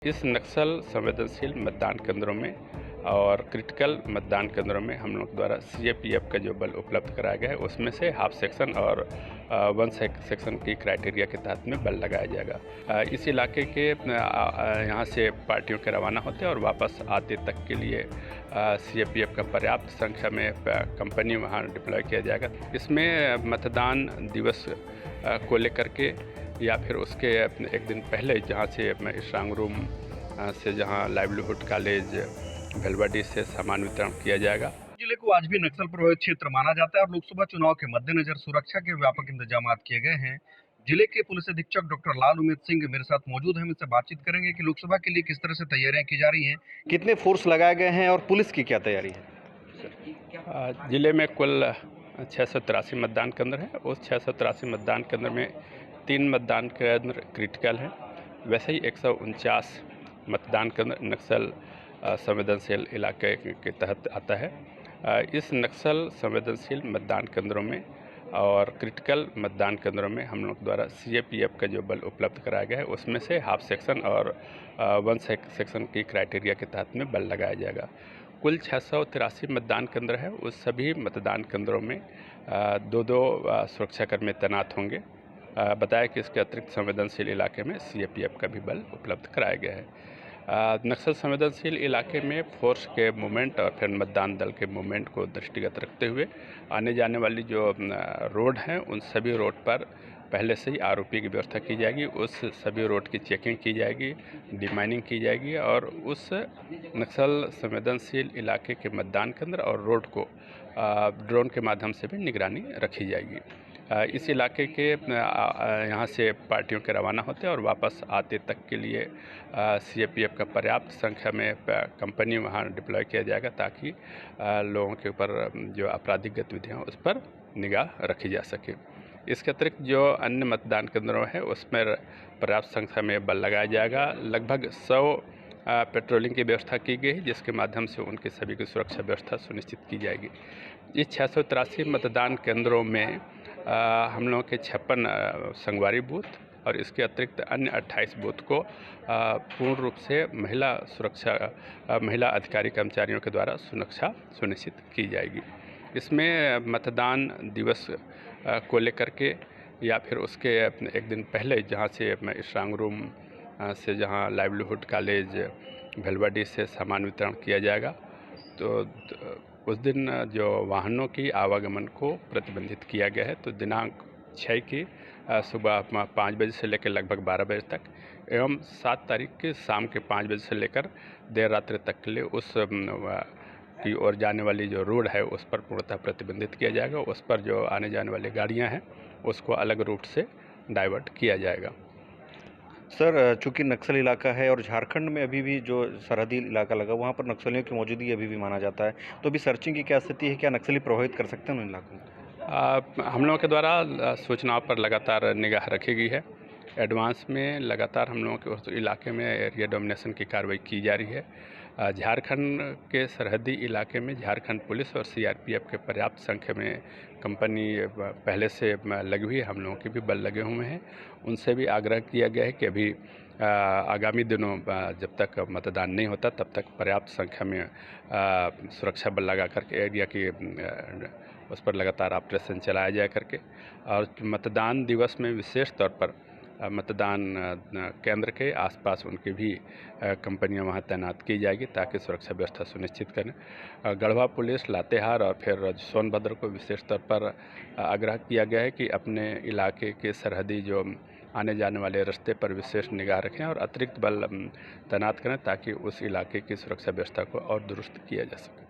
इस नक्सल संवेदनशील मतदान केंद्रों में और क्रिटिकल मतदान केंद्रों में हम लोग द्वारा सीएपीएफ का जो बल उपलब्ध कराया गया है उसमें से हाफ सेक्शन और वन सेक्शन की क्राइटेरिया के तहत में बल लगाया जाएगा। इस इलाके के यहाँ से पार्टियों के रवाना होते और वापस आते तक के लिए सीएपीएफ का पर्याप्त संख्या में कंपनी वहाँ डिप्लॉय किया जाएगा। इसमें मतदान दिवस को लेकर के या फिर उसके एक दिन पहले जहाँ से स्ट्रांग रूम से जहाँ लाइवलीहुड कॉलेज भेलवाडी से सामान वितरण किया जाएगा। जिले को आज भी नक्सल प्रभावित क्षेत्र माना जाता है और लोकसभा चुनाव के मद्देनजर सुरक्षा के व्यापक इंतजाम किए गए हैं। जिले के पुलिस अधीक्षक डॉक्टर लाल उमेद सिंह मेरे साथ मौजूद हैं। इनसे बातचीत करेंगे कि लोकसभा के लिए किस तरह से तैयारियां की जा रही हैं, कितने फोर्स लगाए गए हैं और पुलिस की क्या तैयारी है। जिले में कुल 683 मतदान केंद्र है। उस 683 मतदान केंद्र में 3 मतदान केंद्र क्रिटिकल हैं। वैसे ही 149 मतदान केंद्र नक्सल संवेदनशील इलाके के तहत आता है। इस नक्सल संवेदनशील मतदान केंद्रों में और क्रिटिकल मतदान केंद्रों में हम लोग द्वारा सीएपीएफ का जो बल उपलब्ध कराया गया है उसमें से हाफ सेक्शन और वन सेक्शन की क्राइटेरिया के तहत में बल लगाया जाएगा। कुल 683 मतदान केंद्र है। उस सभी मतदान केंद्रों में दो सुरक्षाकर्मी तैनात होंगे। बताया कि इसके अतिरिक्त संवेदनशील इलाके में सीएपीएफ का भी बल उपलब्ध कराया गया है। नक्सल संवेदनशील इलाके में फोर्स के मूवमेंट और फिर मतदान दल के मूवमेंट को दृष्टिगत रखते हुए आने जाने वाली जो रोड हैं उन सभी रोड पर पहले से ही आरओपी की व्यवस्था की जाएगी। उस सभी रोड की चेकिंग की जाएगी, डिमाइनिंग की जाएगी और उस नक्सल संवेदनशील इलाके के मतदान केंद्र और रोड को ड्रोन के माध्यम से भी निगरानी रखी जाएगी। इस इलाके के यहाँ से पार्टियों के रवाना होते और वापस आते तक के लिए सीएपीएफ का पर्याप्त संख्या में कंपनी वहाँ डिप्लॉय किया जाएगा ताकि लोगों के ऊपर जो आपराधिक गतिविधियाँ उस पर निगाह रखी जा सके। इसके अतिरिक्त जो अन्य मतदान केंद्रों हैं उसमें पर्याप्त संख्या में बल लगाया जाएगा। लगभग 100 पेट्रोलिंग की व्यवस्था की गई है जिसके माध्यम से उनकी सभी की सुरक्षा व्यवस्था सुनिश्चित की जाएगी। इस 683 मतदान केंद्रों में हम लोगों के 56 संगवारी बूथ और इसके अतिरिक्त अन्य 28 बूथ को पूर्ण रूप से महिला अधिकारी कर्मचारियों के द्वारा सुरक्षा सुनिश्चित की जाएगी। इसमें मतदान दिवस को लेकर के या फिर उसके एक दिन पहले जहाँ से स्ट्रांग रूम से जहाँ लाइवलीहुड कॉलेज भेलवाडी से सामान वितरण किया जाएगा तो उस दिन जो वाहनों की आवागमन को प्रतिबंधित किया गया है। तो दिनांक 6 की सुबह 5 बजे से लेकर लगभग 12 बजे तक एवं 7 तारीख के शाम के 5 बजे से लेकर देर रात्रि तक के लिए उस की ओर जाने वाली जो रोड है उस पर पूर्णतः प्रतिबंधित किया जाएगा। उस पर जो आने जाने वाली गाड़ियां हैं उसको अलग रूट से डाइवर्ट किया जाएगा। सर, चूंकि नक्सल इलाका है और झारखंड में अभी भी जो सरहदी इलाका लगा वहाँ पर नक्सलियों की मौजूदगी अभी भी माना जाता है, तो अभी सर्चिंग की क्या स्थिति है? क्या नक्सली प्रभावित कर सकते हैं उन इलाकों को? हम लोगों के द्वारा सूचनाओं पर लगातार निगाह रखी गई है। एडवांस में लगातार हम लोगों के उस इलाके में एरिया डोमिनेशन की कार्रवाई की जा रही है। झारखंड के सरहदी इलाके में झारखंड पुलिस और सीआरपीएफ के पर्याप्त संख्या में कंपनी पहले से लगी हुई है। हम लोगों के भी बल लगे हुए हैं। उनसे भी आग्रह किया गया है कि अभी आगामी दिनों जब तक मतदान नहीं होता तब तक पर्याप्त संख्या में सुरक्षा बल लगा करके एरिया की उस पर लगातार ऑपरेशन चलाया जाए करके और मतदान दिवस में विशेष तौर पर मतदान केंद्र के आसपास उनकी भी कंपनियां वहां तैनात की जाएगी ताकि सुरक्षा व्यवस्था सुनिश्चित करें। गढ़वा पुलिस, लातेहार और फिर सोनभद्र को विशेष तौर पर आग्रह किया गया है कि अपने इलाके के सरहदी जो आने जाने वाले रास्ते पर विशेष निगाह रखें और अतिरिक्त बल तैनात करें ताकि उस इलाके की सुरक्षा व्यवस्था को और दुरुस्त किया जा सके।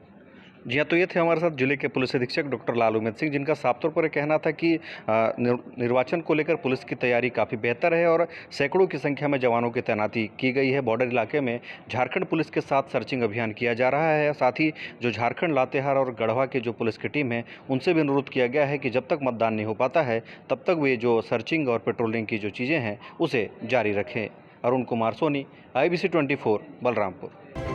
जी हाँ, तो ये थे हमारे साथ जिले के पुलिस अधीक्षक डॉक्टर लाल उमेद सिंह, जिनका साफ तौर पर कहना था कि निर्वाचन को लेकर पुलिस की तैयारी काफ़ी बेहतर है और सैकड़ों की संख्या में जवानों की तैनाती की गई है। बॉर्डर इलाके में झारखंड पुलिस के साथ सर्चिंग अभियान किया जा रहा है। साथ ही जो झारखंड, लातेहार और गढ़वा की जो पुलिस की टीम है उनसे भी अनुरोध किया गया है कि जब तक मतदान नहीं हो पाता है तब तक वे जो सर्चिंग और पेट्रोलिंग की जो चीज़ें हैं उसे जारी रखें। अरुण कुमार सोनी, IBC 24, बलरामपुर।